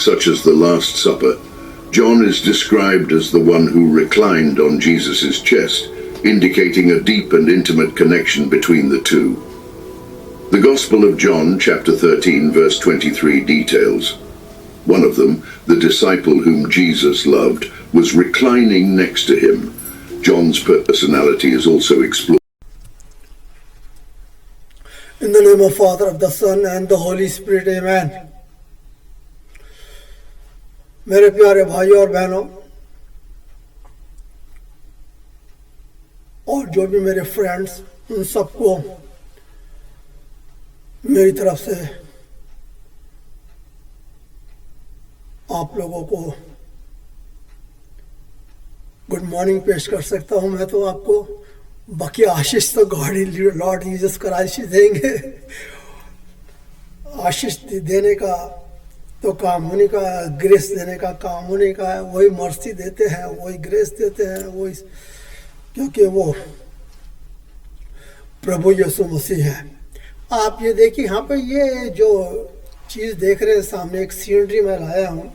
such as the Last Supper, John is described as the one who reclined on Jesus' chest, indicating a deep and intimate connection between the two. The Gospel of John, chapter 13, verse 23 details. One of them, the disciple whom Jesus loved, was reclining next to him. John's personality is also explored. In the name of Father, of the Son, and the Holy Spirit, Amen. मेरे प्यारे भाइयों और बहनों और जो भी मेरे friends, उन सबको मेरी तरफ से आप लोगों को गुड मॉर्निंग पेश कर सकता हूं। मैं तो आपको बाकी आशीष तो गॉड लॉर्ड जीसस क्राइस्ट ही देंगे। आशीष देने का तो काम उन्हीं का, ग्रेस देने का काम उन्हीं का है। वही मर्सी देते हैं, वही ग्रेस देते हैं, वही, क्योंकि वो प्रभु यीशु मसीह है। आप ये देखिए, यहाँ पे ये जो चीज़ देख रहे हैं सामने, एक सीनरी मैं लाया हूँ।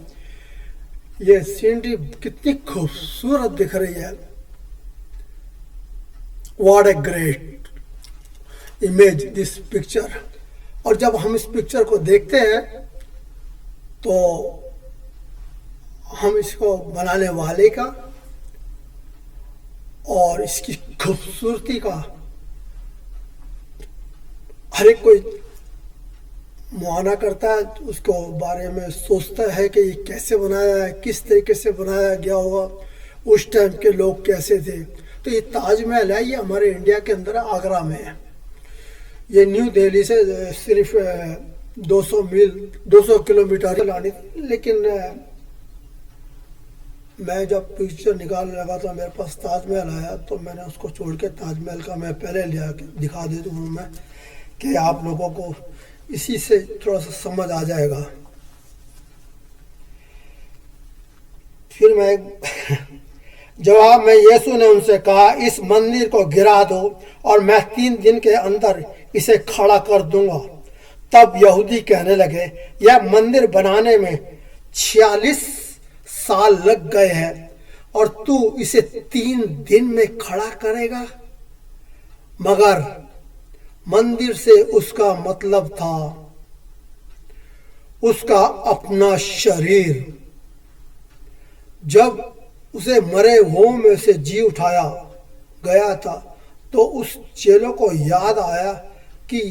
ये सीनरी कितनी खूबसूरत दिख रही है। What a great image this picture. और जब हम इस पिक्चर को देखते हैं तो हम इसको बनाने वाले का और इसकी खूबसूरती का हर एक कोई मुआयना करता है, उसको बारे में सोचता है कि ये कैसे बनाया है, किस तरीके से बनाया गया होगा, उस टाइम के लोग कैसे थे। तो ये ताजमहल है, ये हमारे इंडिया के अंदर आगरा में है। ये न्यू दिल्ली से सिर्फ 200 किलोमीटर लानी। लेकिन मैं जब पिक्चर निकालने लगा तो मेरे पास ताजमहल आया, तो मैंने उसको छोड़ के ताजमहल का मैं पहले लिया दिखा देता हूँ मैं, कि आप लोगों को इसी से थोड़ा सा समझ आ जाएगा। फिर मैं जवाब में यीशु ने उनसे कहा, इस मंदिर को गिरा दो और मैं 3 दिन के अंदर इसे खड़ा कर दूंगा। तब यहूदी कहने लगे, यह मंदिर बनाने में 46 साल लग गए हैं और तू इसे 3 दिन में खड़ा करेगा। मगर मंदिर से उसका मतलब था उसका अपना शरीर। जब उसे मरे हुओं में से जी उठाया गया था तो उस चेलों को याद आया कि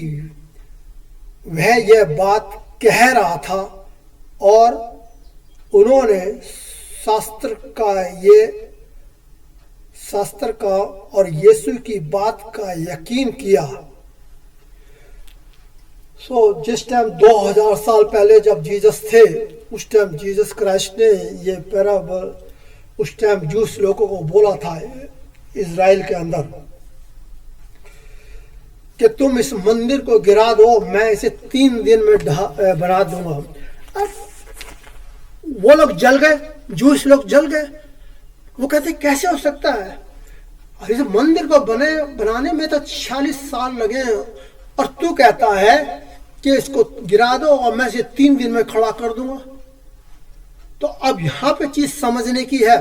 वह यह बात कह रहा था और उन्होंने शास्त्र का और यीशु की बात का यकीन किया। जिस टाइम 2000 साल पहले जब जीसस थे, उस टाइम जीसस क्राइस्ट ने ये पैराबल उस टाइम जूस लोगों को बोला था इज़राइल के अंदर कि तुम इस मंदिर को गिरा दो, मैं इसे 3 दिन में बना दूंगा। अब वो लोग जल गए, जूस लोग जल गए। वो कहते कैसे हो सकता है, इस मंदिर को बनाने में तो 46 साल लगे हैं और तू कहता है कि इसको गिरा दो और मैं इसे 3 दिन में खड़ा कर दूंगा। तो अब यहाँ पे चीज समझने की है।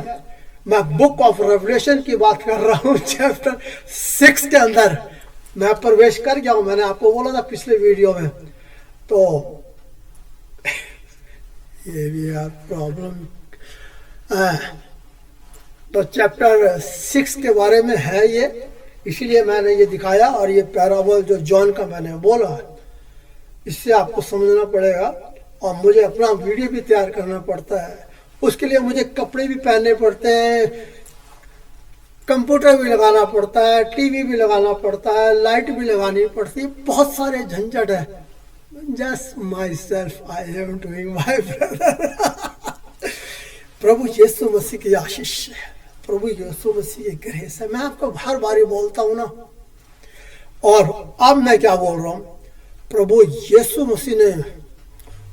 मैं बुक ऑफ रेवलेशन की बात कर रहा हूँ, चैप्टर 6 के अंदर मैं प्रवेश कर गया हूं। मैंने आपको बोला था पिछले वीडियो में। तो ये भी यार प्रॉब्लम। तो चैप्टर 6 के बारे में है ये, इसीलिए मैंने ये दिखाया। और ये पैराबल जो जॉन का मैंने बोला है, इससे आपको समझना पड़ेगा। और मुझे अपना वीडियो भी तैयार करना पड़ता है, उसके लिए मुझे कपड़े भी पहनने पड़ते हैं, कंप्यूटर भी लगाना पड़ता है, टीवी भी लगाना पड़ता है, लाइट भी लगानी पड़ती है, बहुत सारे झंझट है। Just myself I am doing my brother. प्रभु यीशु मसीह की आशीष है, प्रभु यीशु मसीह की ग्रेस है। मैं आपको हर बारी बोलता हूं ना, और अब मैं क्या बोल रहा हूं, प्रभु यीशु मसीह ने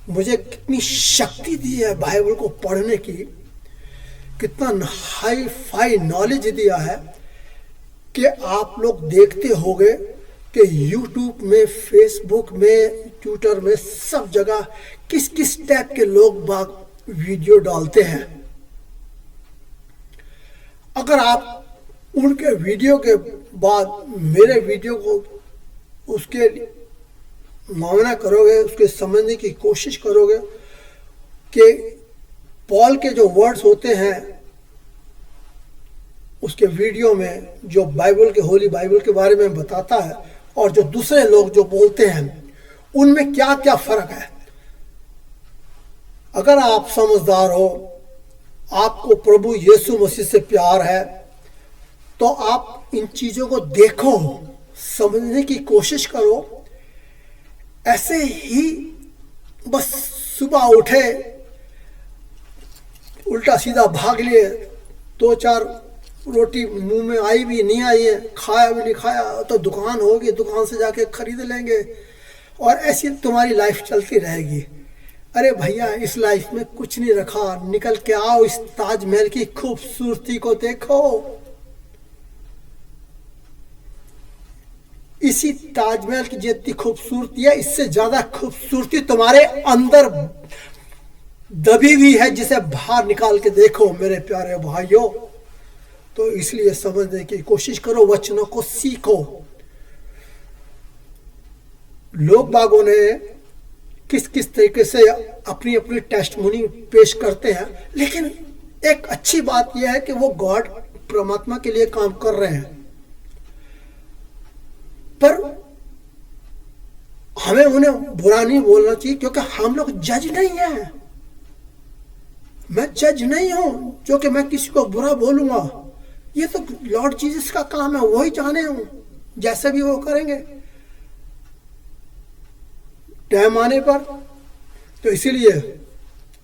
मुझे कितनी शक्ति दी है बाइबल को पढ़ने की, कितना हाई फाई नॉलेज दिया है कि आप लोग देखते होंगे कि यूट्यूब में, फेसबुक में, ट्विटर में, सब जगह किस किस टाइप के लोग बाग वीडियो डालते हैं। अगर आप उनके वीडियो के बाद मेरे वीडियो को उसके मामला करोगे, उसके समझने की कोशिश करोगे कि पॉल के जो वर्ड्स होते हैं उसके वीडियो में, जो बाइबल के, होली बाइबल के बारे में बताता है, और जो दूसरे लोग जो बोलते हैं, उनमें क्या क्या फर्क है। अगर आप समझदार हो, आपको प्रभु यीशु मसीह से प्यार है, तो आप इन चीजों को देखो, समझने की कोशिश करो। ऐसे ही बस सुबह उठे, उल्टा सीधा भाग लिए, 2-4 रोटी मुंह में आई भी नहीं आई है, खाया भी नहीं खाया, तो दुकान होगी, दुकान से जाके खरीद लेंगे, और ऐसी तुम्हारी लाइफ चलती रहेगी। अरे भैया, इस लाइफ में कुछ नहीं रखा, निकल के आओ, इस ताजमहल की खूबसूरती को देखो। इसी ताजमहल की जितनी खूबसूरती है, इससे ज्यादा खूबसूरती तुम्हारे अंदर दबी हुई है, जिसे बाहर निकाल के देखो मेरे प्यारे भाइयों। तो इसलिए समझने की कोशिश करो, वचनों को सीखो। लोग बागों ने किस किस तरीके से अपनी अपनी टेस्टमोनी पेश करते हैं, लेकिन एक अच्छी बात यह है कि वो गॉड, परमात्मा के लिए काम कर रहे हैं। पर हमें उन्हें बुरा नहीं बोलना चाहिए, क्योंकि हम लोग जज नहीं है। मैं जज नहीं हूं जो कि मैं किसी को बुरा बोलूंगा। ये तो लॉर्ड जीसस का काम है, वही जाने हूं, जैसे भी वो करेंगे टाइम आने पर। तो इसीलिए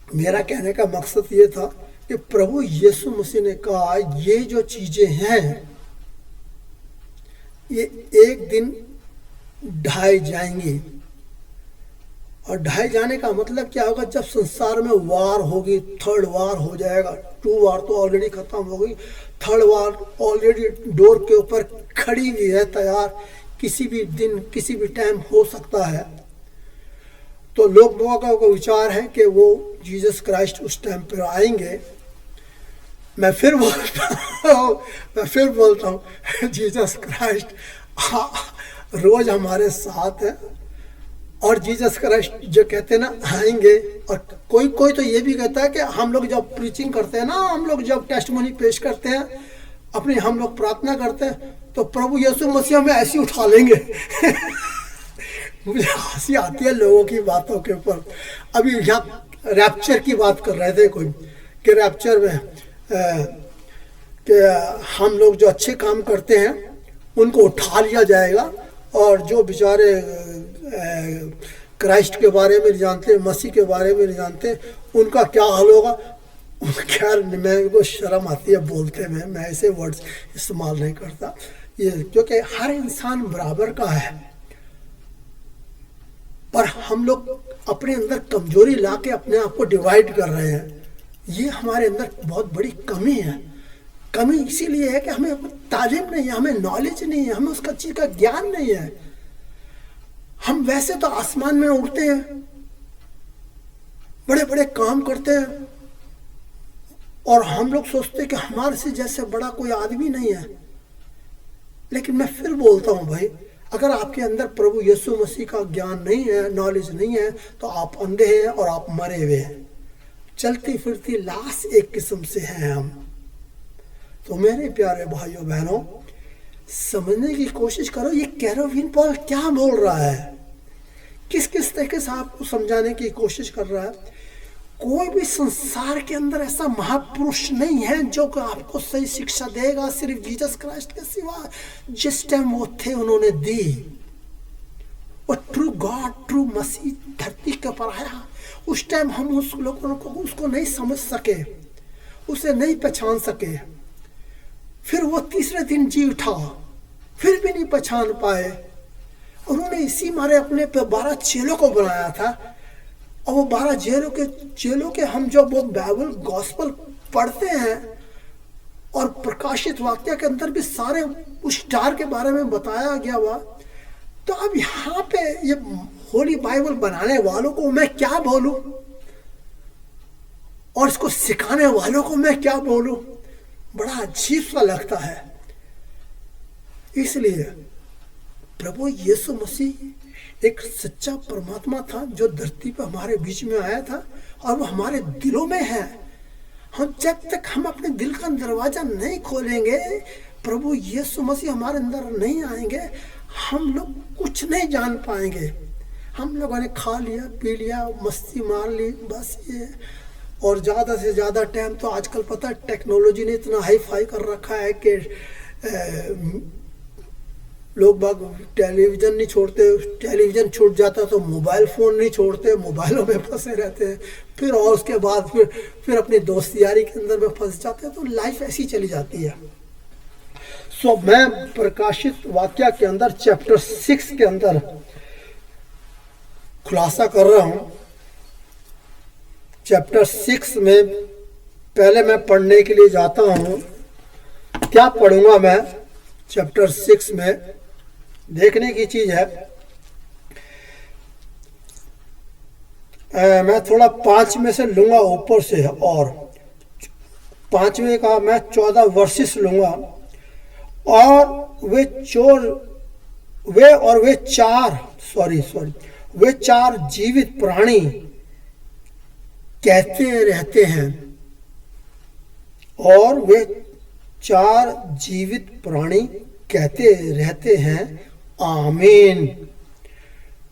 मेरा कहने का मकसद ये था कि प्रभु यीशु मसीह ने कहा, ये जो चीजें हैं ये एक दिन ढाई जाएंगी। और ढाई जाने का मतलब क्या होगा? जब संसार में वार होगी, थर्ड वार हो जाएगा। 2 वार तो ऑलरेडी खत्म हो गई, थर्ड वार ऑलरेडी डोर के ऊपर खड़ी हुई है तैयार, किसी भी दिन, किसी भी टाइम हो सकता है। तो लोगों का विचार है कि वो जीसस क्राइस्ट उस टाइम पर आएंगे। मैं फिर बोलता हूँ जीसस क्राइस्ट रोज हमारे साथ है। और जीसस क्राइस्ट जो कहते हैं ना आएंगे, और कोई कोई तो ये भी कहता है कि हम लोग जब प्रीचिंग करते हैं ना, हम लोग जब टेस्टमनी पेश करते हैं, अपनी हम लोग प्रार्थना करते हैं, तो प्रभु यीशु मसीह हमें ऐसे उठा लेंगे। मुझे हंसी आती है लोगों की बातों के ऊपर। अभी यहाँ रैप्चर की बात कर रहे थे कोई, कि रैप्चर में कि हम लोग जो अच्छे काम करते हैं उनको उठा लिया जाएगा, और जो बेचारे क्राइस्ट के बारे में नहीं जानते, मसीह के बारे में नहीं जानते, उनका क्या हाल होगा। खैर, मेरे को शर्म आती है बोलते में, मैं ऐसे वर्ड्स इस्तेमाल नहीं करता ये, क्योंकि हर इंसान बराबर का है। पर हम लोग अपने अंदर कमजोरी लाके अपने आप को डिवाइड कर रहे हैं। ये हमारे अंदर बहुत बड़ी कमी है। कमी इसीलिए है कि हमें तालीम नहीं है, हमें नॉलेज नहीं है, हमें उसका चीज का ज्ञान नहीं है। हम वैसे तो आसमान में उड़ते हैं, बड़े बड़े काम करते हैं, और हम लोग सोचते हैं कि हमारे से जैसे बड़ा कोई आदमी नहीं है। लेकिन मैं फिर बोलता हूं भाई, अगर आपके अंदर प्रभु यीशु मसीह का ज्ञान नहीं है, नॉलेज नहीं है, तो आप अंधे हैं और आप मरे हुए हैं, चलती फिरती लाश एक किस्म से हैं हम। तो मेरे प्यारे भाइयों बहनों, समझने की कोशिश करो ये केरोविन पॉल क्या बोल रहा है, किस किस तरीके से आपको समझाने की कोशिश कर रहा है। कोई भी संसार के अंदर ऐसा महापुरुष नहीं है जो कि आपको सही शिक्षा देगा, सिर्फ जीसस क्राइस्ट के सिवा। जिस टाइम वो थे उन्होंने दी, वो ट्रू गॉड, ट्रू मसीह धरती के पर आया। उस टाइम हम उस लोगों को उसको नहीं समझ सके, उसे नहीं पहचान सके। फिर वो तीसरे दिन जी उठा, फिर भी नहीं पहचान पाए। उन्होंने इसी मारे अपने 12 चेलों को बनाया था। और वो 12 चेलों के हम जब वो बाइबल गॉस्पल पढ़ते हैं और प्रकाशित वाक्य के अंदर भी सारे उस स्टार के बारे में बताया गया हुआ, तो अब यहाँ पे ये होली बाइबल बनाने वालों को मैं क्या बोलूं और इसको सिखाने वालों को मैं क्या बोलूं, बड़ा अजीब सा लगता है। इसलिए प्रभु यीशु मसीह एक सच्चा परमात्मा था जो धरती पर हमारे बीच में आया था और वो हमारे दिलों में है। हम जब तक हम अपने दिल का दरवाजा नहीं खोलेंगे, प्रभु यीशु मसीह हमारे अंदर नहीं आएंगे, हम लोग कुछ नहीं जान पाएंगे। हम लोगों ने खा लिया, पी लिया, मस्ती मार ली, बस ये। और ज़्यादा से ज़्यादा टाइम तो आजकल पता है टेक्नोलॉजी ने इतना हाई फाई कर रखा है कि लोग बाग टेलीविज़न नहीं छोड़ते, टेलीविज़न छूट जाता तो मोबाइल फ़ोन नहीं छोड़ते, मोबाइलों में फंसे रहते हैं। फिर और उसके बाद फिर अपनी दोस्त यारी के अंदर में फंस जाते हैं, तो लाइफ ऐसी चली जाती है। सो मैं प्रकाशित वाक्य के अंदर चैप्टर 6 के अंदर खुलासा कर रहा हूँ। चैप्टर 6 में पहले मैं पढ़ने के लिए जाता हूँ। क्या पढ़ूंगा मैं चैप्टर 6 में, देखने की चीज़ है। मैं थोड़ा 5 में से लूँगा ऊपर से, और 5वें का मैं 14 वर्सेस लूँगा। और वे चार जीवित प्राणी कहते रहते हैं, और वे 4 जीवित प्राणी कहते रहते हैं आमीन।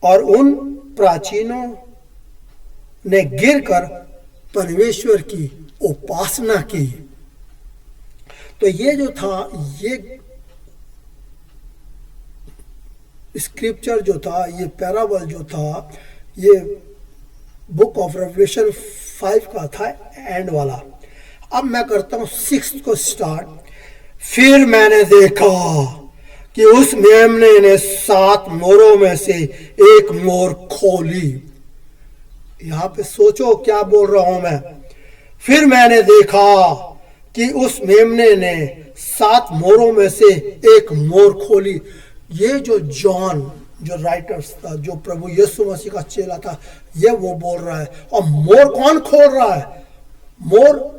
और उन प्राचीनों ने गिरकर परमेश्वर की उपासना की। तो ये जो था, ये स्क्रिप्चर जो था, ये पैराबल जो था, ये बुक ऑफ रेवलेशन 5 का था, एंड वाला। अब मैं करता हूँ 6 को स्टार्ट। फिर मैंने देखा कि उस मेमने ने 7 मोरों में से एक मोर खोली। यहाँ पे सोचो क्या बोल रहा हूं मैं। फिर मैंने देखा कि उस मेमने ने 7 मोरों में से एक मोर खोली। ये जो जॉन जो राइटर्स था, जो प्रभु यीशु मसीह का चेला था, ये वो बोल रहा है। और मोर कौन खोल रहा है? मोर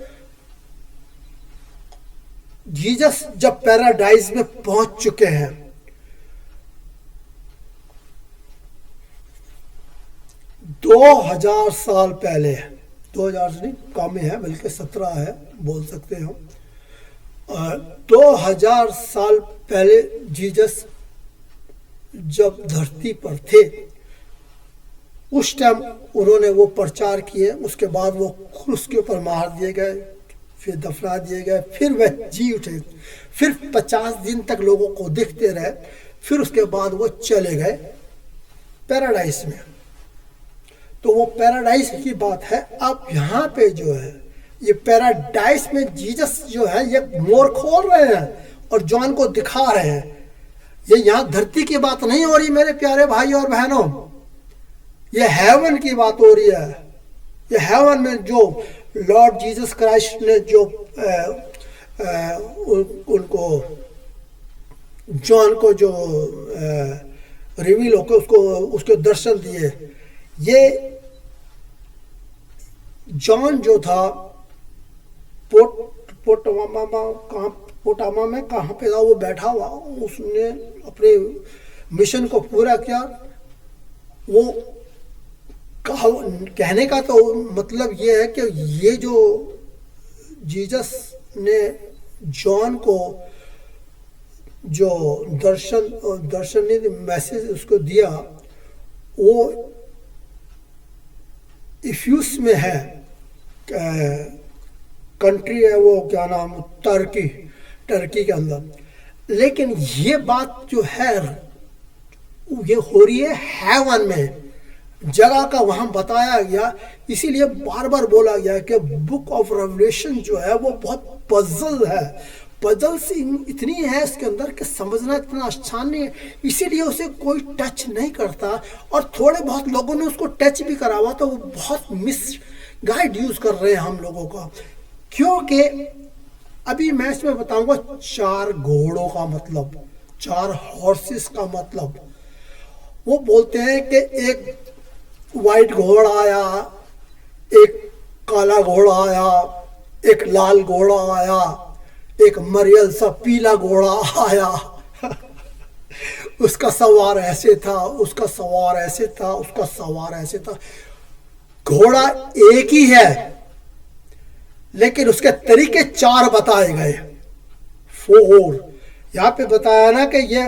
जीसस जब पैराडाइज में पहुंच चुके हैं, दो 2000 साल पहले, 2000 से नहीं कम है, बल्कि 17 है बोल सकते हो। 2000 साल पहले जीसस जब धरती पर थे, उस टाइम उन्होंने वो प्रचार किए। उसके बाद वो क्रूस के ऊपर मार दिए गए, फिर दफना दिए गए, फिर वह जी उठे, फिर 50 दिन तक लोगों को दिखते रहे, फिर उसके बाद वो चले गए पैराडाइज में। तो वो पैराडाइज की बात है। अब यहाँ पे जो है, ये पैराडाइज में जीसस जो है ये मोर खोल रहे हैं और जॉन को दिखा रहे हैं। ये यहाँ धरती की बात नहीं हो रही मेरे प्यारे भाई और बहनों, ये हेवन की बात हो रही है। ये हेवन में जो लॉर्ड जीसस क्राइस्ट ने जो उनको जॉन को जो रिवील होकर उसको दर्शन दिए। ये जॉन जो था पोटामा में कहाँ पे था, वो बैठा हुआ, उसने अपने मिशन को पूरा किया। वो कहने का तो मतलब ये है कि ये जो जीसस ने जॉन को जो दर्शन ने मैसेज उसको दिया, वो इफ्यूस में है, कंट्री है वो, क्या नाम, टर्की के अंदर। लेकिन ये बात जो है ये हो रही है हेवन में, जगह का वहां बताया गया। इसीलिए बार बार बोला गया कि बुक ऑफ रेवलेशन जो है वो बहुत पजल है, पजल सी इतनी है इसके अंदर कि समझना इतना आसान नहीं है, इसीलिए उसे कोई टच नहीं करता। और थोड़े बहुत लोगों ने उसको टच भी करा हुआ तो वो बहुत मिस गाइड यूज कर रहे हैं हम लोगों का। क्योंकि अभी मैं इसमें बताऊंगा 4 घोड़ों का मतलब, 4 हॉर्सेस का मतलब। वो बोलते हैं कि एक वाइट घोड़ा आया, एक काला घोड़ा आया, एक लाल घोड़ा आया, एक मरियल सा पीला घोड़ा आया। उसका सवार ऐसे था, उसका सवार ऐसे था, उसका सवार ऐसे था। घोड़ा एक ही है लेकिन उसके तरीके 4 बताए गए, 4। यहां पे बताया ना कि ये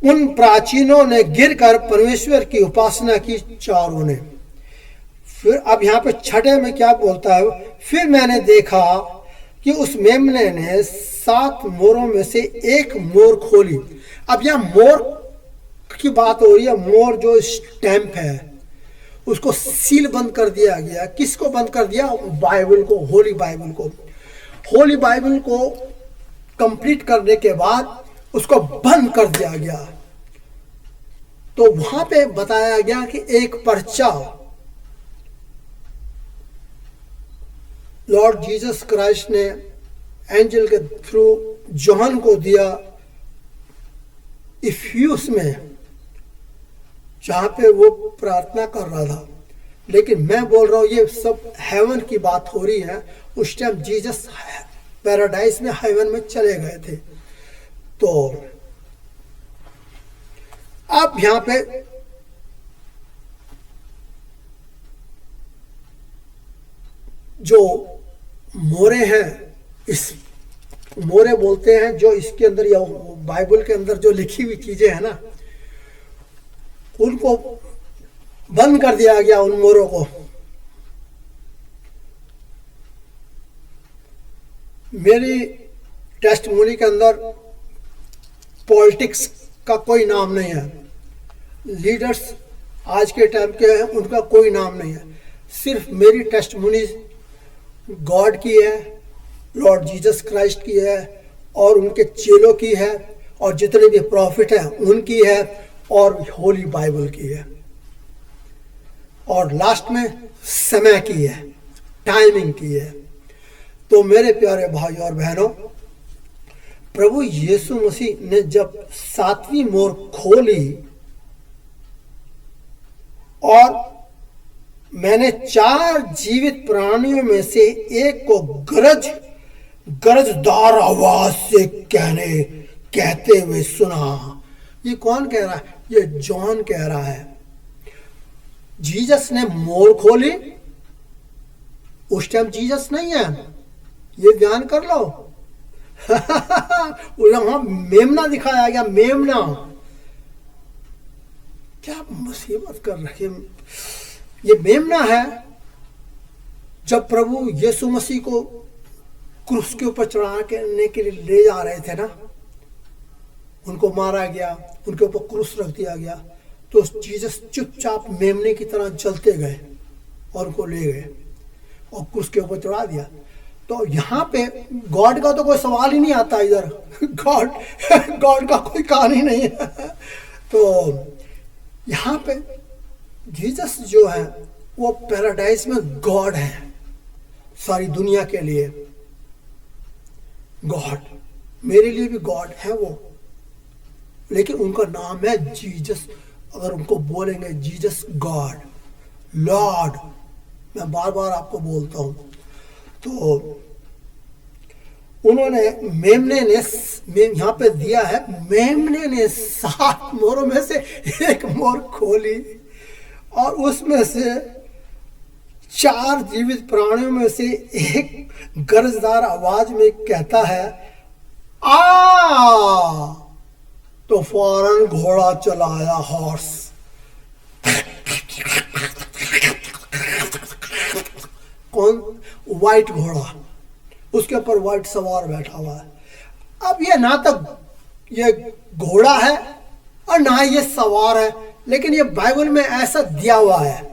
उन प्राचीनों ने गिरकर परमेश्वर की उपासना की, 4 ने। फिर अब यहां पे 6 में क्या बोलता है, फिर मैंने देखा कि उस मेमने ने 7 मोरों में से एक मोर खोली। अब यहां मोर की बात हो रही है, मोर जो स्टैंप है उसको सील बंद कर दिया गया। किसको बंद कर दिया? बाइबल को, होली बाइबल को। होली बाइबल को कंप्लीट करने के बाद उसको बंद कर दिया गया। तो वहां पे बताया गया कि एक पर्चा लॉर्ड जीसस क्राइस्ट ने एंजल के थ्रू जॉन को दिया इफ्यूस में, जहां पे वो प्रार्थना कर रहा था। लेकिन मैं बोल रहा हूं ये सब हेवन की बात हो रही है। उस टाइम जीसस पैराडाइज में, हेवन में चले गए थे। तो अब यहां पे जो मोरे हैं, इस मोरे बोलते हैं जो इसके अंदर या बाइबल के अंदर जो लिखी हुई चीजें हैं ना, उनको बंद कर दिया गया, उन मोरों को। मेरी टेस्टमोनी के अंदर पॉलिटिक्स का कोई नाम नहीं है, लीडर्स आज के टाइम के हैं उनका कोई नाम नहीं है। सिर्फ मेरी टेस्टमोनी गॉड की है, लॉर्ड जीसस क्राइस्ट की है, और उनके चेलों की है, और जितने भी प्रॉफिट हैं उनकी है, और होली बाइबल की है, और लास्ट में समय की है, टाइमिंग की है। तो मेरे प्यारे भाई और बहनों, प्रभु यीशु मसीह ने जब 7वीं मोर खोली और मैंने 4 जीवित प्राणियों में से एक को गरजदार आवाज से कहते हुए सुना। ये कौन कह रहा है? ये जॉन कह रहा है। जीसस ने मोर खोली, उस टाइम जीसस नहीं है, ये ध्यान कर लो। वहां मेमना दिखाया गया, मेमना। क्या मुसीबत कर रहे हैं, ये मेमना है। जब प्रभु यीशु मसीह को क्रूस के ऊपर चढ़ाने के लिए ले जा रहे थे ना, उनको मारा गया, उनके ऊपर क्रूस रख दिया गया, तो जीसस चुपचाप मेमने की तरह चलते गए और उनको ले गए और क्रूस के ऊपर चढ़ा दिया। तो यहाँ पे गॉड का तो कोई सवाल ही नहीं आता इधर। गॉड का कोई कहानी नहीं है। तो यहाँ पे जीसस जो है वो पैराडाइज में गॉड है, सारी दुनिया के लिए गॉड, मेरे लिए भी गॉड है वो। लेकिन उनका नाम है जीसस। अगर उनको बोलेंगे जीसस गॉड, लॉर्ड, मैं बार बार आपको बोलता हूं। तो उन्होंने मेमने ने यहां पे दिया है, मेमने ने 7 मोरों में से एक मोर खोली और उसमें से 4 जीवित प्राणियों में से एक गरजदार आवाज में कहता है आ। तो फौरन घोड़ा चलाया, हॉर्स। कौन? वाइट घोड़ा, उसके ऊपर वाइट सवार बैठा हुआ है। अब ये ना तो ये घोड़ा है और ना ये सवार है, लेकिन ये बाइबल में ऐसा दिया हुआ है।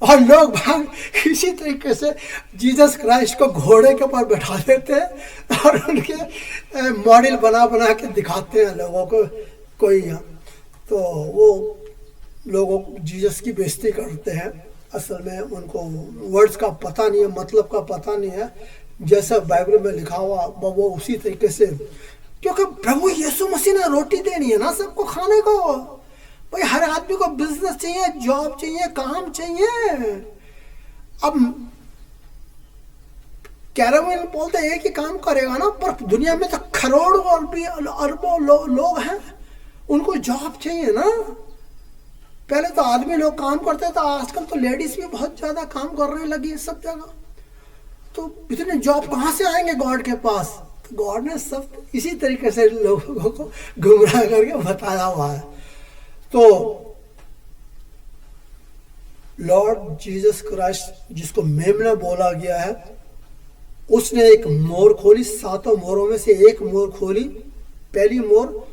और लोग भाग इसी तरीके से जीसस क्राइस्ट को घोड़े के ऊपर बैठा देते हैं और उनके मॉडल बना बना के दिखाते हैं लोगों को। कोई तो वो लोगों जीसस की बेइज्जती करते हैं। असल में उनको वर्ड्स का पता नहीं है, मतलब का पता नहीं है। जैसा बाइबल में लिखा हुआ वो उसी तरीके से, क्योंकि प्रभु यीशु मसीह ने रोटी देनी है ना सबको खाने को। भाई हर आदमी को बिजनेस चाहिए, जॉब चाहिए, काम चाहिए। अब कैरावन बोलते हैं कि काम करेगा ना, पर दुनिया में तो करोड़ों और भी अरबों लोग हैं, उनको जॉब चाहिए ना। पहले तो आदमी लोग काम करते थे, आजकल तो लेडीज भी बहुत ज्यादा काम करने लगी है सब जगह। तो इतने जॉब कहाँ से आएंगे गॉड के पास? तो गॉड ने सब इसी तरीके से लोगों को गुमराह करके बताया हुआ है। तो लॉर्ड जीसस क्राइस्ट जिसको मेमना बोला गया है, उसने एक मोर खोली, 7 मोरों में से एक मोर खोली। पहली मोर,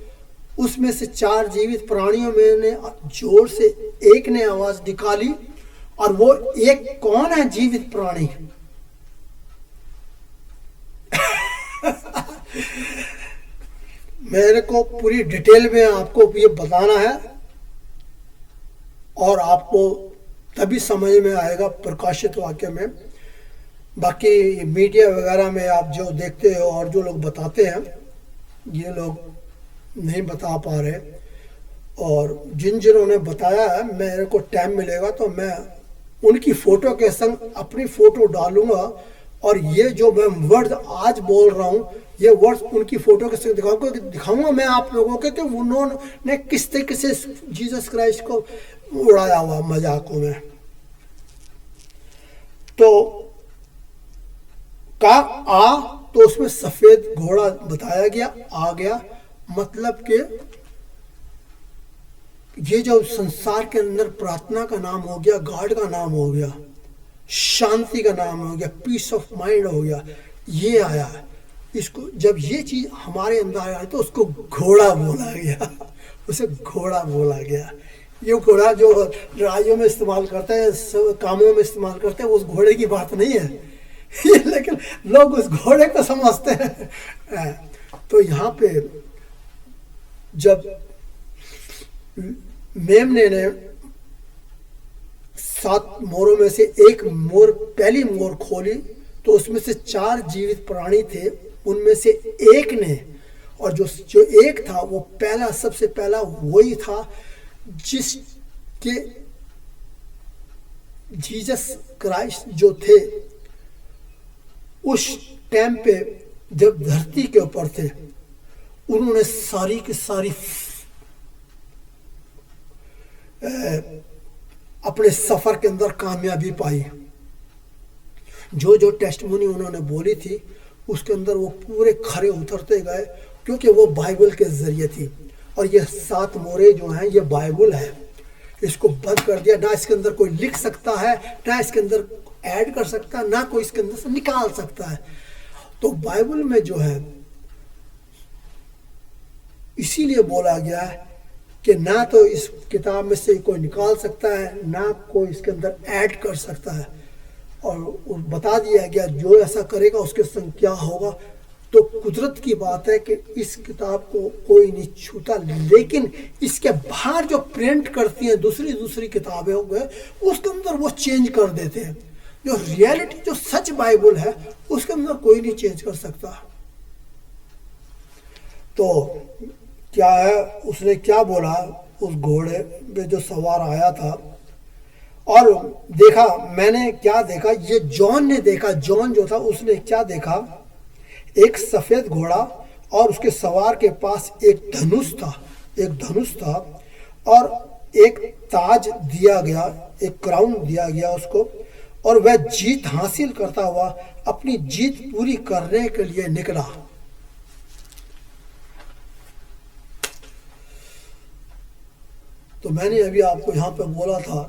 उसमें से 4 जीवित प्राणियों में ने जोर से एक ने आवाज निकाली। और वो एक कौन है जीवित प्राणी? मेरे को पूरी डिटेल में आपको ये बताना है और आपको तभी समझ में आएगा प्रकाशित वाक्य में। बाकी मीडिया वगैरह में आप जो देखते हो और जो लोग बताते हैं, ये लोग नहीं बता पा रहे। और जिन्होंने बताया है, मेरे को टाइम मिलेगा तो मैं उनकी फोटो के संग अपनी फोटो डालूंगा। और ये जो मैं वर्ड आज बोल रहा हूँ, ये वर्ड्स उनकी फोटो के साथ दिखाऊंगा मैं आप लोगों के कि उन्होंने किस तरीके से जीसस क्राइस्ट को उड़ाया हुआ मजाकों में। तो का तो उसमें सफेद घोड़ा बताया गया, आ गया। मतलब कि ये जो संसार के अंदर प्रार्थना का नाम हो गया, गॉड का नाम हो गया, शांति का नाम हो गया, पीस ऑफ माइंड हो गया, ये आया। इसको जब ये चीज हमारे अंदर आया तो उसको घोड़ा बोला गया, उसे घोड़ा बोला गया। ये घोड़ा जो लड़ाइयों में इस्तेमाल करते हैं, कामों में इस्तेमाल करते हैं, उस घोड़े की बात नहीं है लेकिन लोग उस घोड़े को समझते हैं। तो यहाँ पे जब मेमने ने 7 मोरों में से एक मोर, पहली मोर खोली, तो उसमें से 4 जीवित प्राणी थे। उनमें से एक ने, और जो एक था वो पहला, सबसे पहला वही था जिसके जीसस क्राइस्ट जो थे उस टाइम पे जब धरती के ऊपर थे, उन्होंने सारी की सारी अपने सफर के अंदर कामयाबी पाई। जो टेस्टमोनी उन्होंने बोली थी उसके अंदर वो पूरे खरे उतरते गए, क्योंकि वो बाइबल के जरिए थी। और ये 7 मोरे जो हैं ये बाइबल है। इसको बंद कर दिया, ना इसके अंदर कोई लिख सकता है, ना इसके अंदर ऐड कर सकता है, ना कोई इसके अंदर से निकाल सकता है। तो बाइबल में जो है इसीलिए बोला गया है कि ना तो इस किताब में से कोई निकाल सकता है, ना कोई इसके अंदर ऐड कर सकता है। और बता दिया गया जो ऐसा करेगा उसके संग क्या होगा। तो कुदरत की बात है कि इस किताब को कोई नहीं छूता, लेकिन इसके बाहर जो प्रिंट करती हैं दूसरी किताबें हो गए, उसके अंदर वो चेंज कर देते हैं। जो रियलिटी, जो सच बाइबल है, उसके अंदर कोई नहीं चेंज कर सकता। तो क्या है, उसने क्या बोला उस घोड़े पे जो सवार आया था, और देखा, मैंने क्या देखा, ये जॉन ने देखा। जॉन जो था उसने क्या देखा, एक सफेद घोड़ा और उसके सवार के पास एक धनुष था और एक ताज दिया गया, एक क्राउन दिया गया उसको। और वह जीत हासिल करता हुआ अपनी जीत पूरी करने के लिए निकला। तो मैंने अभी आपको यहां पे बोला था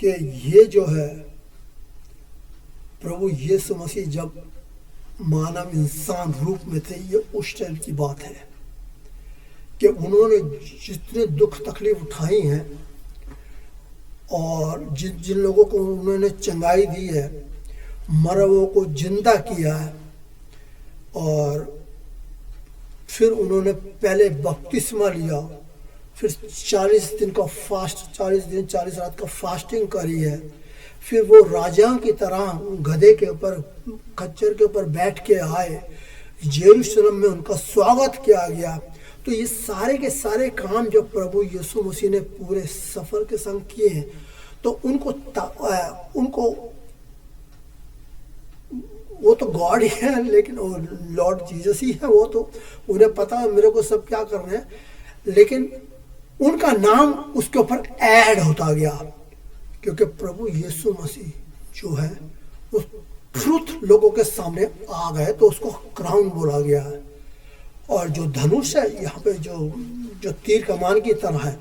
कि ये जो है प्रभु यीशु मसीह जब मानव इंसान रूप में थे, ये उस टाइम की बात है। कि उन्होंने जितने दुख तकलीफ उठाई हैं और जिन जिन लोगों को उन्होंने चंगाई दी है, मरे हुओं को जिंदा किया है, और फिर उन्होंने पहले बपतिस्मा लिया, फिर 40 दिन का फास्ट, 40 दिन 40 रात का फास्टिंग करी है, फिर वो राजाओं की तरह गधे के ऊपर, खच्चर के ऊपर बैठ के आए, यरूशलेम में उनका स्वागत किया गया। तो ये सारे के सारे काम जो प्रभु यीशु मसीह ने पूरे सफर के संग किए हैं, तो उनको वो तो गॉड ही है, लेकिन वो लॉर्ड जीसस ही है, वो तो उन्हें पता है मेरे को सब क्या करना है, लेकिन उनका नाम उसके ऊपर ऐड होता गया, क्योंकि प्रभु यीशु मसीह जो है उस ट्रुथ लोगों के सामने आ गए, तो उसको क्राउन बोला गया है। और जो धनुष है यहाँ पे, जो तीर कमान की तरह है,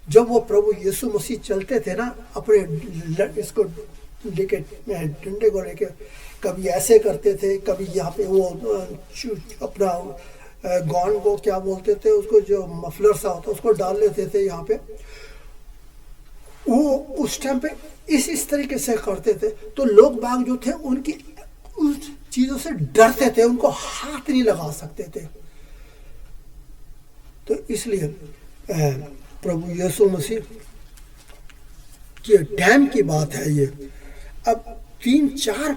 जब वो प्रभु यीशु मसीह चलते थे ना, अपने इसको लेके, डंडे को लेके, कभी ऐसे करते थे, कभी यहाँ पे वो अपना गॉन को क्या बोलते थे उसको, जो मफलर सा होता उसको डाल लेते थे यहाँ पे, वो उस टाइम पे इस तरीके से करते थे। तो लोग बाग जो थे उनकी उस चीजों से डरते थे, उनको हाथ नहीं लगा सकते थे। तो इसलिए प्रभु यीशु मसीह के टाइम की बात है ये। अब 3-4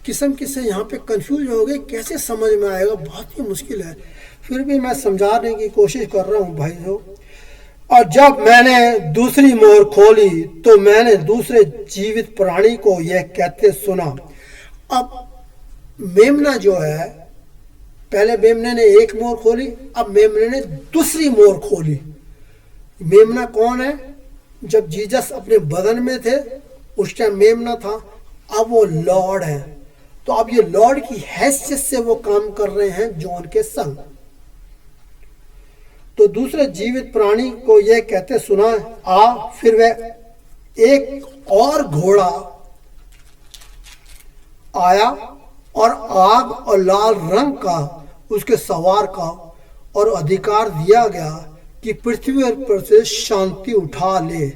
किस्म के से यहाँ पे कंफ्यूज हो गए, कैसे समझ में आएगा, बहुत ही मुश्किल है, फिर भी मैं समझाने की कोशिश कर रहा हूँ भाइयों। और जब मैंने दूसरी मोहर खोली तो मैंने दूसरे जीवित प्राणी को यह कहते सुना। अब मेमना जो है, पहले मेमने ने एक मोहर खोली, अब मेमने ने दूसरी मोहर खोली। मेमना कौन है? जब जीसस अपने बदन में थे उस टाइम मेमना था, अब वो लॉर्ड है। तो अब ये लॉर्ड की हैसियत से वो काम कर रहे हैं जॉन के संग। तो दूसरे जीवित प्राणी को यह कहते सुना, आ। फिर वह एक और घोड़ा आया और आग और लाल रंग का उसके सवार का, और अधिकार दिया गया कि पृथ्वी पर से शांति उठा ले,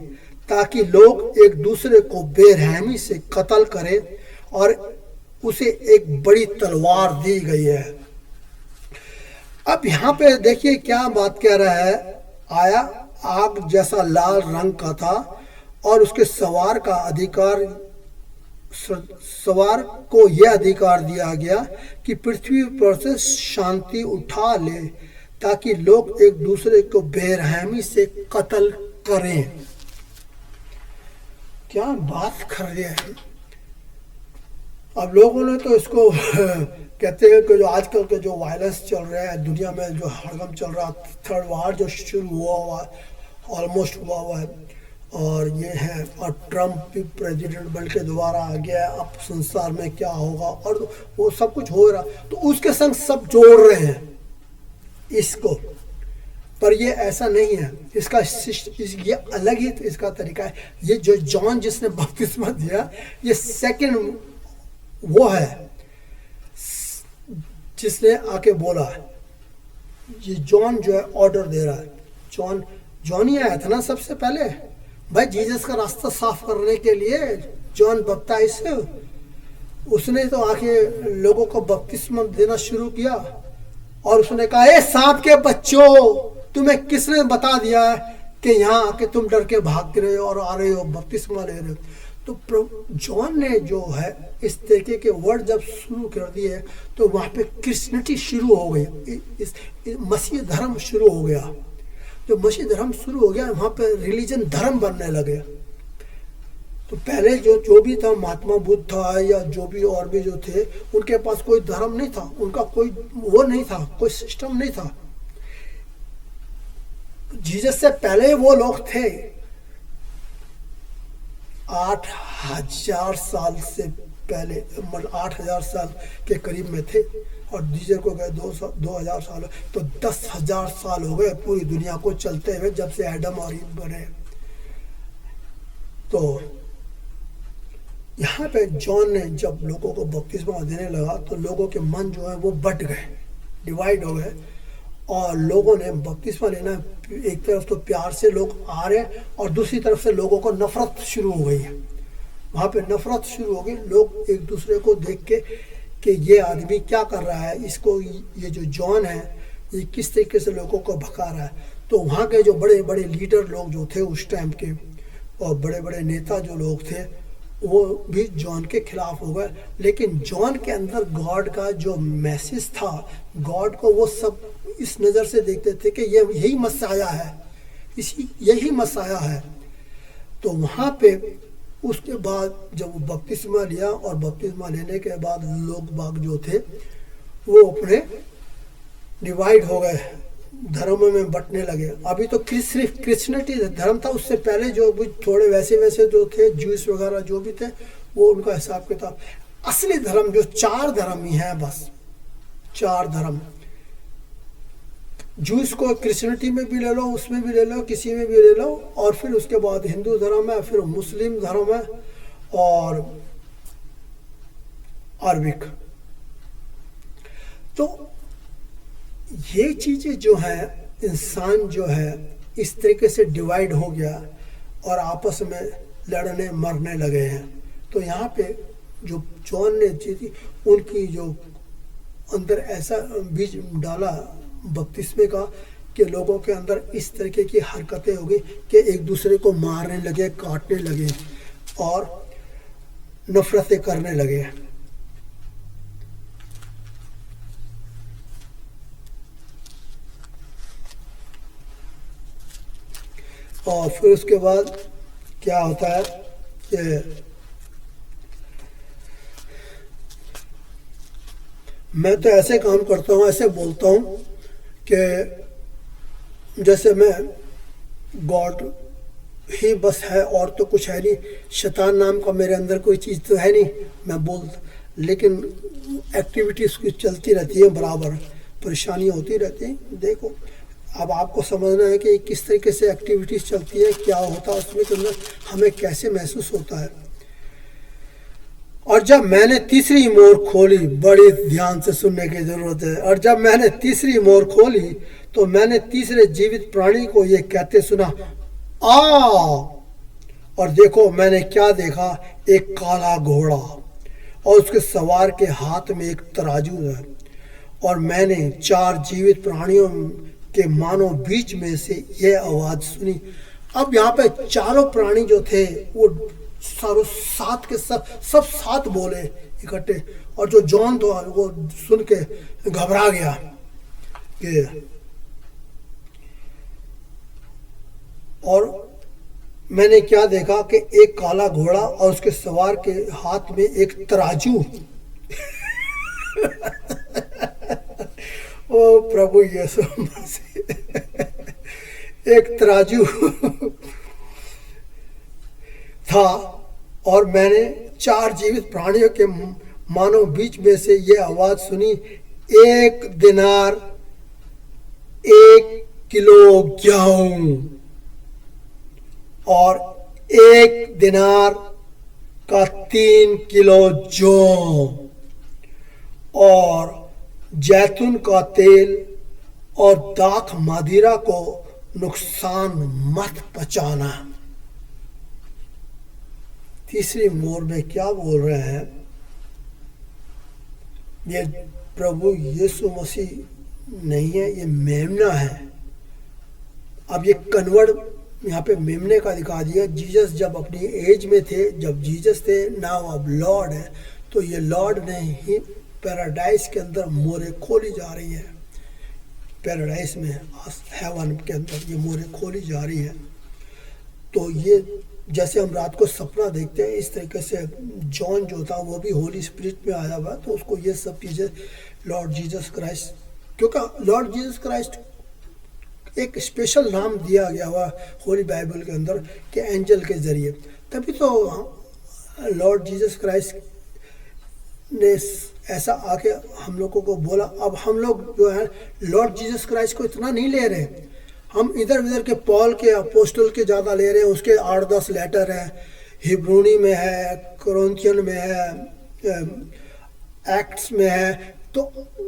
ताकि लोग एक दूसरे को बेरहमी से कत्ल करें, और उसे एक बड़ी तलवार दी गई है। अब यहाँ पे देखिए क्या बात कह रहा है, आया, आग जैसा लाल रंग का था, और उसके सवार का अधिकार, सवार को यह अधिकार दिया गया कि पृथ्वी पर से शांति उठा ले, ताकि लोग एक दूसरे को बेरहमी से कत्ल करें। क्या बात कर दिया है। अब लोगों ने तो इसको कहते हैं कि जो आजकल के जो वायलेंस चल रहा है दुनिया में, जो हड़कंप चल रहा, थर्ड वार जो शुरू हुआ ऑलमोस्ट हुआ है, और ये है, और ट्रम्प भी प्रेसिडेंट बन के दोबारा आ गया है, अब संसार में क्या होगा, और वो सब कुछ हो रहा, तो उसके संग सब जोड़ रहे हैं इसको। पर ये ऐसा नहीं है, इसका ये अलग ही इसका तरीका है। ये जो जॉन जिसने बपतिस्मा दिया, ये सेकंड वो है जिसने आके बोला है। ये जॉन जो है ऑर्डर दे रहा है। जॉन ही आया था ना सबसे पहले भाई, जीसस का रास्ता साफ करने के लिए। जॉन बपतिस्ट, उसने तो आके लोगों को बपतिस्मा देना शुरू किया, और उसने कहा, ए सांप के बच्चों, तुम्हें किसने बता दिया कि यहाँ आके तुम डर के भाग रहे हो और आ रहे हो बपतिस्मा ले रहे हो। तो जॉन ने जो है इस तरीके के वर्ड जब शुरू कर दिए, तो वहाँ पे क्रिश्चियनिटी शुरू हो गई, इस मसीह धर्म शुरू हो गया। जो मसीह धर्म शुरू हो गया, वहाँ पे रिलीजन धर्म बनने लगे। तो पहले जो भी था, महात्मा बुद्ध था या जो भी और भी जो थे, उनके पास कोई धर्म नहीं था, उनका कोई वो नहीं था, कोई सिस्टम नहीं था। जीसस से पहले वो लोग थे, 8,000 साल से पहले, मतलब 8,000 साल के करीब में थे, और जीसस को गए 2,000 साल, तो 10,000 साल हो गए पूरी दुनिया को चलते हुए, जब से एडम और ईव बने। तो यहाँ पे जॉन ने जब लोगों को बपतिस्मा देने लगा, तो लोगों के मन जो है वो बट गए, डिवाइड हो गए, और लोगों ने बपतिस्मा लेना, एक तरफ तो प्यार से लोग आ रहे हैं और दूसरी तरफ से लोगों को नफरत शुरू हो गई है। वहाँ पे नफरत शुरू हो गई, लोग एक दूसरे को देख के कि ये आदमी क्या कर रहा है, इसको ये जो जॉन है ये किस तरीके से लोगों को भगा रहा है। तो वहाँ के जो बड़े बड़े लीडर लोग जो थे उस टाइम के और बड़े बड़े नेता जो लोग थे वो भी जॉन के खिलाफ हो गए। लेकिन जॉन के अंदर गॉड का जो मैसेज था, गॉड को वो सब इस नज़र से देखते थे कि ये यही मसाया है, यही मसाया है। तो वहाँ पे उसके बाद जब वो बपतिस्मा लिया और बपतिस्मा लेने के बाद लोग बाग जो थे वो अपने डिवाइड हो गए, धर्म में बंटने लगे। अभी तो सिर्फ क्रिश्चियनिटी धर्म था, उससे पहले जो भी थोड़े वैसे वैसे जो थे ज्यूस वगैरह जो भी थे वो उनका हिसाब किताब। असली धर्म जो 4 धर्म ही है, बस 4 धर्म। ज्यूस को क्रिश्चियनिटी में भी ले लो, उसमें भी ले लो, किसी में भी ले लो, और फिर उसके बाद हिंदू धर्म है, फिर मुस्लिम धर्म है और अरबिक। तो ये चीजें जो है, इंसान जो है इस तरीके से डिवाइड हो गया और आपस में लड़ने मरने लगे हैं। तो यहाँ पे जो जॉन ने चीज़ उनकी जो अंदर ऐसा बीज डाला बपतिस्मे का कि लोगों के अंदर इस तरीके की हरकतें हो गई कि एक दूसरे को मारने लगे, काटने लगे और नफरतें करने लगे। और फिर उसके बाद क्या होता है कि मैं तो ऐसे काम करता हूँ, ऐसे बोलता हूँ कि जैसे मैं गॉड ही बस है और तो कुछ है नहीं, शैतान नाम का मेरे अंदर कोई चीज़ तो है नहीं। मैं बोल, लेकिन एक्टिविटीज़ कुछ चलती रहती है, बराबर परेशानी होती रहती है। देखो अब आपको समझना है कि किस तरीके से एक्टिविटीज़ चलती है, क्या होता है उसमें, के अंदर हमें कैसे महसूस होता है। और जब मैंने तीसरी मोर खोली, बड़ी ध्यान से सुनने की जरूरत है, और जब मैंने तीसरी मोर खोली तो मैंने तीसरे जीवित प्राणी को ये कहते सुना, आ। और देखो मैंने क्या देखा, एक काला घोड़ा और उसके सवार के हाथ में एक तराजू है। और मैंने 4 जीवित प्राणियों के मानो बीच में से ये आवाज सुनी। अब यहाँ पे चारों प्राणी जो थे वो सारों साथ के सब 7 बोले इकट्ठे। और जो जॉन था वो सुन के घबरा गया कि, और मैंने क्या देखा कि एक काला घोड़ा और उसके सवार के हाथ में एक तराजू। ओ प्रभु यीशु मसीह, एक तराजू था। और मैंने 4 जीवित प्राणियों के मानो बीच में से ये आवाज सुनी, 1 दिनार 1 किलो गेहूं और 1 दिनार का 3 किलो जौ और जैतून का तेल और दाख मदिरा को नुकसान मत पहुंचाना। तीसरी मोर में क्या बोल रहे हैं, ये प्रभु यीशु मसीह नहीं है, ये मेमना है। अब ये कन्वर्ट यहाँ पे मेमने का दिखा दिया। जीसस जब अपनी एज में थे, जब जीसस थे, नाउ अब लॉर्ड है, तो ये लॉर्ड ने ही पैराडाइज के अंदर मोरें खोली जा रही है। पैराडाइज में, हेवन के अंदर ये मोरें खोली जा रही है। तो ये जैसे हम रात को सपना देखते हैं, इस तरीके से जॉन जो था वो भी होली स्पिरिट में आया हुआ, तो उसको ये सब चीज़ें लॉर्ड जीसस क्राइस्ट, क्योंकि लॉर्ड जीसस क्राइस्ट एक स्पेशल नाम दिया गया हुआ होली बाइबल के अंदर कि एंजल के ज़रिए, तभी तो लॉर्ड जीसस क्राइस्ट ने ऐसा आके हम लोगों को बोला। अब हम लोग जो है लॉर्ड जीसस क्राइस्ट को इतना नहीं ले रहे, हम इधर उधर के पॉल के अपोस्टल के ज़्यादा ले रहे हैं। उसके 8-10 लेटर हैं, हिब्रूनी में है, कोरिन्थियन में है, एक्ट्स में है, तो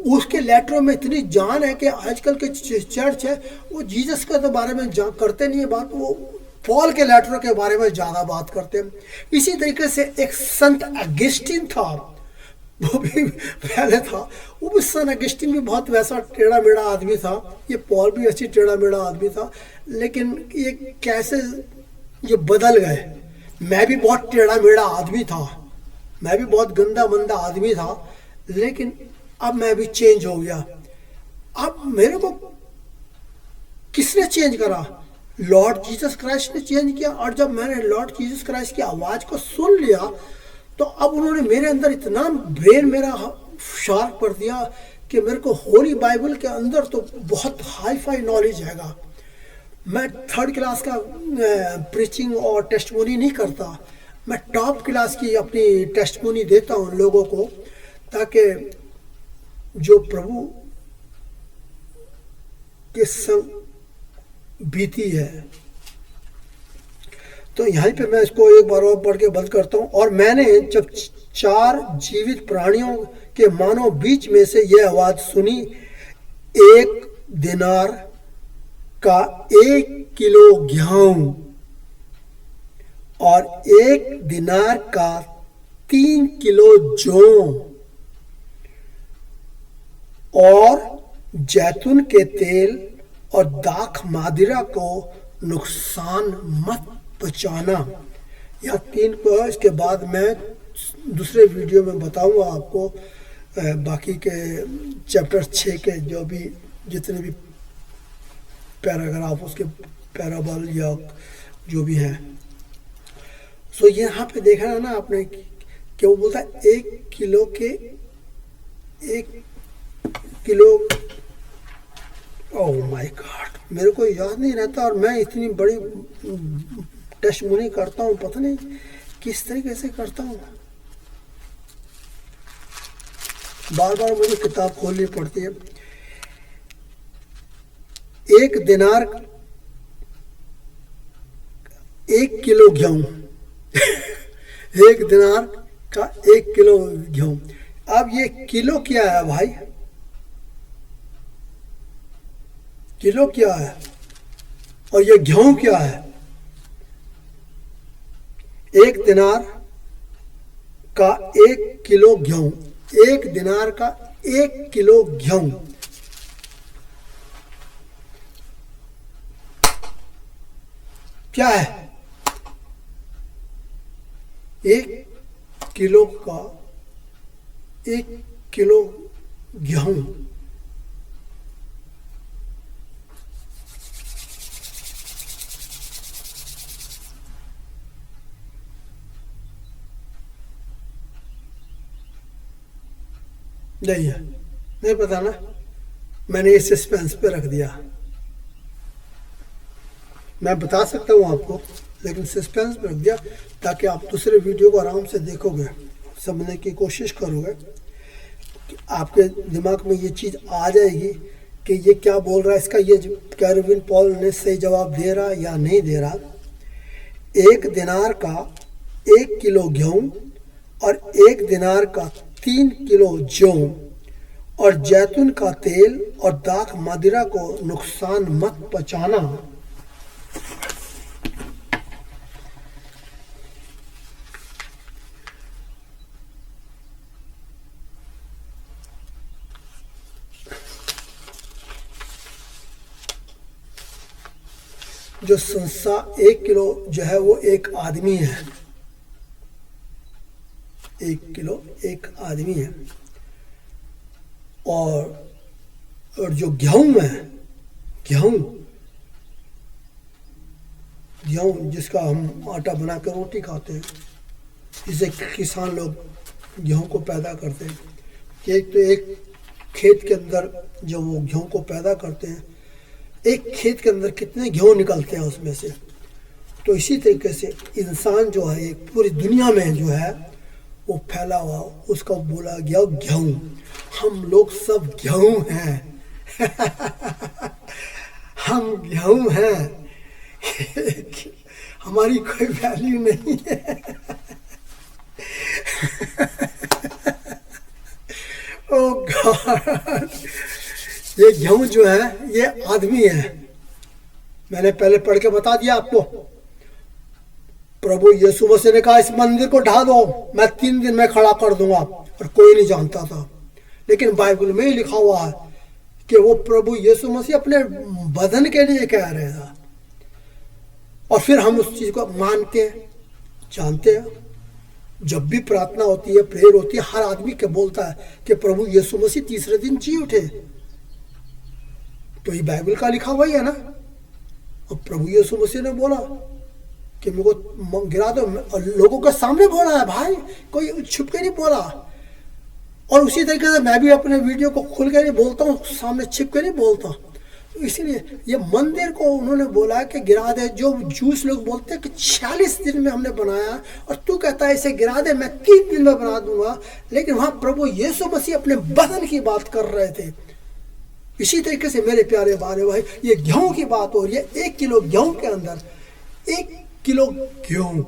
उसके लेटरों में इतनी जान है कि आजकल के चर्च है वो जीसस के तो बारे में करते नहीं है बात, वो पॉल के लेटरों के बारे में ज़्यादा बात करते हैं। इसी तरीके से एक संत अगस्टिन था, वो भी पहले था, वो भी संत अगस्टिन भी बहुत वैसा टेढ़ा मेढ़ा आदमी था, ये पॉल भी ऐसी टेढ़ा मेढ़ा आदमी था, लेकिन ये कैसे ये बदल गए। मैं भी बहुत टेढ़ा मेढ़ा आदमी था, मैं भी बहुत गंदा मंदा आदमी था, लेकिन अब मैं भी चेंज हो गया। अब मेरे को किसने चेंज करा? लॉर्ड जीसस क्राइस्ट ने चेंज किया। और जब मैंने लॉर्ड जीसस क्राइस्ट की आवाज़ को सुन लिया तो अब उन्होंने मेरे अंदर इतना ब्रेन मेरा शार्प कर दिया कि मेरे को होली बाइबल के अंदर तो बहुत हाई फाई नॉलेज हैगा। मैं 3rd क्लास का प्रीचिंग और टेस्टमोनी नहीं करता, मैं टॉप क्लास की अपनी टेस्टमोनी देता हूँ लोगों को, ताकि जो प्रभु के संग बीती है। तो यहीं पे मैं इसको एक बार और पढ़ के बंद करता हूँ। और मैंने जब 4 जीवित प्राणियों के मानव बीच में से यह आवाज सुनी, 1 दिनार का 1 किलो गेहूं और 1 दिनार का 3 किलो जौ और जैतून के तेल और दाख मादिरा को नुकसान मत पहुंचाना। या 3 को, इसके बाद मैं दूसरे वीडियो में बताऊंगा आपको बाकी के चैप्टर 6 के जो भी जितने भी पैराग्राफ उसके पैराबल या जो भी हैं। सो यहाँ पे देखा है ना आपने कि वो बोलता है 1 किलो के 1 किलो। ओह माय गॉड, मेरे को याद नहीं रहता और मैं इतनी बड़ी टेस्टमोनी करता हूँ, पता नहीं किस तरीके से करता हूँ। बार बार मुझे किताब खोलनी पड़ती है। 1 दिनार 1 किलो गेहूं 1 दिनार का 1 किलो गेहूं। अब ये किलो क्या है भाई? किलो क्या है और ये गेहूं क्या है? 1 दिनार का 1 किलो गेहूं, 1 दिनार का 1 किलो गेहूं। क्या है? 1 किलो का 1 किलो गेहूं। नहीं है, नहीं पता ना, मैंने ये सस्पेंस पे रख दिया। मैं बता सकता हूँ आपको, लेकिन सस्पेंस पे रख दिया ताकि आप दूसरे वीडियो को आराम से देखोगे, समझने की कोशिश करोगे, कि आपके दिमाग में ये चीज़ आ जाएगी कि ये क्या बोल रहा है, इसका ये कैरविन पॉल ने सही जवाब दे रहा या नहीं दे रहा। 1 दिनार का 1 किलो गेहूं और 1 दिनार का 3 किलो जौ और जैतून का तेल और दाख मदिरा को नुकसान मत पहुंचाना। जो संस्था 1 किलो जो है वो एक आदमी है, 1 किलो एक आदमी है। और जो गेहूं है, गेहूं जिसका हम आटा बना कर रोटी खाते हैं, जिसे किसान लोग गेहूं को पैदा करते हैं। एक तो एक खेत के अंदर जो वो गेहूं को पैदा करते हैं, एक खेत के अंदर कितने गेहूं निकलते हैं उसमें से। तो इसी तरीके से इंसान जो है एक पूरी दुनिया में जो है वो फैला हुआ, उसका बोला गया गेहूं। हम लोग सब गेहूं हैं हम गेहूं हैं हमारी कोई वैल्यू नहीं है ओ गॉड, ये गेहूं जो है ये आदमी है। मैंने पहले पढ़ के बता दिया आपको। प्रभु यीशु मसीह ने कहा इस मंदिर को ढा दो, मैं 3 दिन में खड़ा कर दूंगा। और कोई नहीं जानता था, लेकिन बाइबल में ही लिखा हुआ है कि वो प्रभु यीशु मसीह अपने बदन के लिए कह रहे था। और फिर हम उस चीज को मानते हैं, जानते हैं। जब भी प्रार्थना होती है, प्रेयर होती है, हर आदमी के बोलता है कि प्रभु यीशु मसीह तीसरे दिन जी उठे। तो ये बाइबल का लिखा हुआ ही है ना। और प्रभु यीशु मसीह ने बोला कि मेरे को गिरा दो, और लोगों के सामने बोला है भाई, कोई छुप के नहीं बोला। और उसी तरीके से मैं भी अपने वीडियो को खुल के नहीं बोलता हूँ, सामने छिप के नहीं बोलता। तो इसीलिए ये मंदिर को उन्होंने बोला कि गिरा दे। जो जूस लोग बोलते हैं कि 46 दिन में हमने बनाया, और तू कहता है इसे गिरा दे, मैं 3 दिन में बना दूंगा। लेकिन वहां प्रभु यीशु मसीह अपने बदन की बात कर रहे थे। इसी तरीके से मेरे प्यारे भाई, ये गेहूं की बात हो रही है। 1 किलो गेहूं के अंदर 1 किलो गेहूं,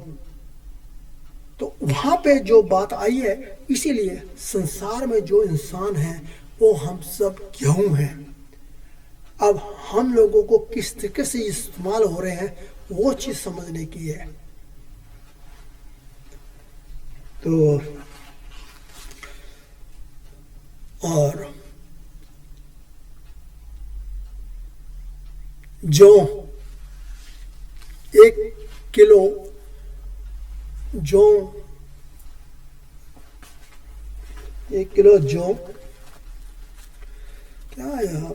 तो वहां पे जो बात आई है, इसीलिए संसार में जो इंसान है वो हम सब गेहूं हैं। अब हम लोगों को किस तरीके से इस्तेमाल हो रहे हैं वो चीज समझने की है। तो और जो 1 किलो जौ, 1 किलो जौ क्या है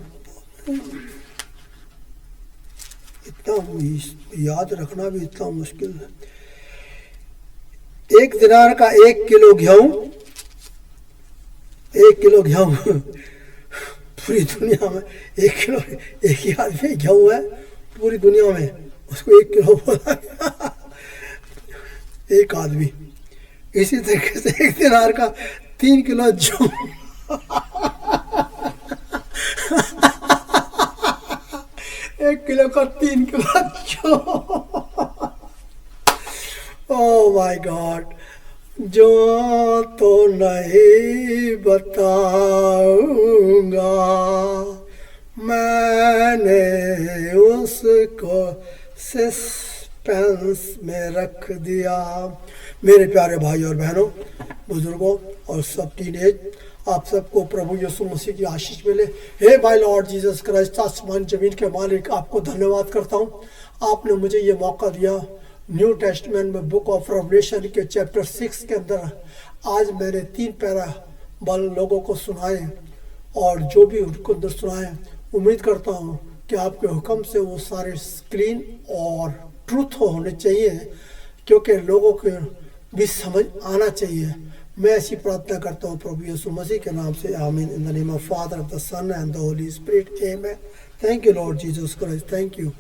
इतना याद रखना भी इतना मुश्किल है। 1 दिनार का 1 किलो गेहूं, 1 किलो गेहूं पूरी दुनिया में 1 किलो, एक ही आदमी गेहूं है पूरी दुनिया में, उसको 1 किलो बोला गया, एक आदमी। इसी तरीके से 1 दिनार का 3 किलो जौ, 1 किलो का 3 किलो जौ। ओह माय गॉड, जो तो नहीं बताऊंगा, मैंने उसको सस्पेंस में रख दिया। मेरे प्यारे भाई और बहनों, बुजुर्गों और सब टीनेज, आप सबको प्रभु यीशु मसीह की आशीष मिले। Hey my Lord Jesus Christ, आसमान जमीन के मालिक, आपको धन्यवाद करता हूँ। आपने मुझे ये मौका दिया न्यू टेस्टमेंट में बुक ऑफ रेवलेशन के चैप्टर 6 के अंदर आज मैंने 3 पैरा बल लोगों को सुनाए, और जो भी उनको अंदर सुनाए, उम्मीद करता हूँ कि आपके हुक्म से वो सारे क्लीन और ट्रूथ होने चाहिए, क्योंकि लोगों को भी समझ आना चाहिए। मैं ऐसी प्रार्थना करता हूँ प्रभु यीशु मसीह के नाम से, आमीन। In the name of father, of the son and the holy spirit, आमीन। Thank you Lord Jesus Christ, thank you.